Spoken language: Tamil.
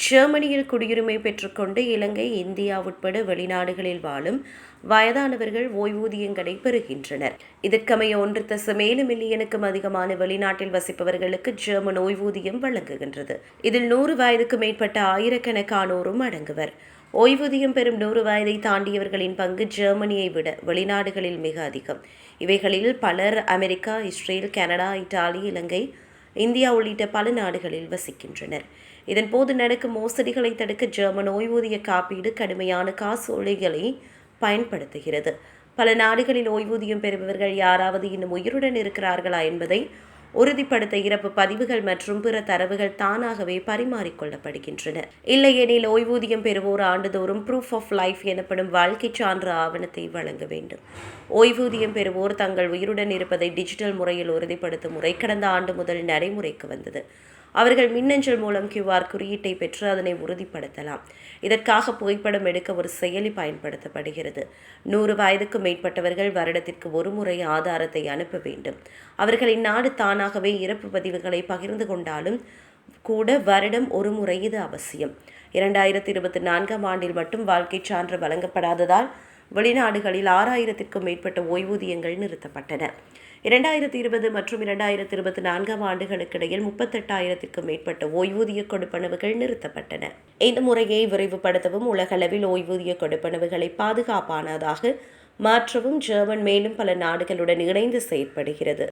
ஜெர்மனியில் குடியுரிமை பெற்றுக்கொண்டு இலங்கை, இந்தியா உட்பட வெளிநாடுகளில் வாழும் வயதானவர்கள் ஓய்வூதியங்களை பெறுகின்றனர். இதற்கமைய 1.7 மில்லியனுக்கும் அதிகமான வெளிநாட்டில் வசிப்பவர்களுக்கு ஜெர்மன் ஓய்வூதியம் வழங்குகின்றது. இதில் 100 வயதுக்கு மேற்பட்ட ஆயிரக்கணக்கானோரும் அடங்குவர். ஓய்வூதியம் பெறும் 100 வயதை தாண்டியவர்களின் பங்கு ஜெர்மனியை விட வெளிநாடுகளில் மிக அதிகம். இவைகளில் பலர் அமெரிக்கா, இஸ்ரேல், கனடா, இத்தாலி, இலங்கை, இந்தியா உள்ளிட்ட பல நாடுகளில் வசிக்கின்றனர். இதன்போது நடக்கும் மோசடிகளை தடுக்க ஜெர்மன் ஓய்வூதிய காப்பீடு கடுமையான காசோலைகளை பயன்படுத்துகிறது. பல நாடுகளில் ஓய்வூதியம் பெறுபவர்கள் யாராவது இன்னும் உயிருடன் இருக்கிறார்களா என்பதை உறுதிப்படுத்த இறப்பு பதிவுகள் மற்றும் பிற தரவுகள் தானாகவே பரிமாறிக்கொள்ளப்படுகின்றன. இல்லையெனில் ஓய்வூதியம் பெறுவோர் ஆண்டுதோறும் ப்ரூஃப் ஆஃப் லைஃப் எனப்படும் வாழ்க்கை சான்று ஆவணத்தை வழங்க வேண்டும். ஓய்வூதியம் பெறுவோர் தங்கள் உயிருடன் இருப்பதை டிஜிட்டல் முறையில் உறுதிப்படுத்தும் முறை கடந்த ஆண்டு முதல் நடைமுறைக்கு வந்தது. அவர்கள் மின்னஞ்சல் மூலம் QR குறியீட்டை பெற்று அதனை உறுதிப்படுத்தலாம். இதற்காக புகைப்படம் எடுக்க ஒரு செயலி பயன்படுத்தப்படுகிறது. 100 வயதுக்கு மேற்பட்டவர்கள் வருடத்திற்கு ஒரு முறை ஆதாரத்தை அனுப்ப வேண்டும். அவர்களின் நாடு தானாகவே இறப்பு பதிவுகளை பகிர்ந்து கொண்டாலும் கூட வருடம் ஒரு முறை இது அவசியம். 2024 ஆண்டில் மட்டும் வாழ்க்கை சான்று வழங்கப்படாததால் வெளிநாடுகளில் 6000க்கும் மேற்பட்ட ஓய்வூதியங்கள் நிறுத்தப்பட்டன. 2020 மற்றும் 2024 ஆண்டுகளுக்கிடையில் 38,000க்கும் மேற்பட்ட ஓய்வூதிய கொடுப்பனவுகள் நிறுத்தப்பட்டன. இந்த முறையை விரைவுபடுத்தவும் உலகளவில் ஓய்வூதிய கொடுப்பனவுகளை பாதுகாப்பானதாக மாற்றவும் ஜெர்மன் மேலும் பல நாடுகளுடன் இணைந்து செயற்படுகிறது.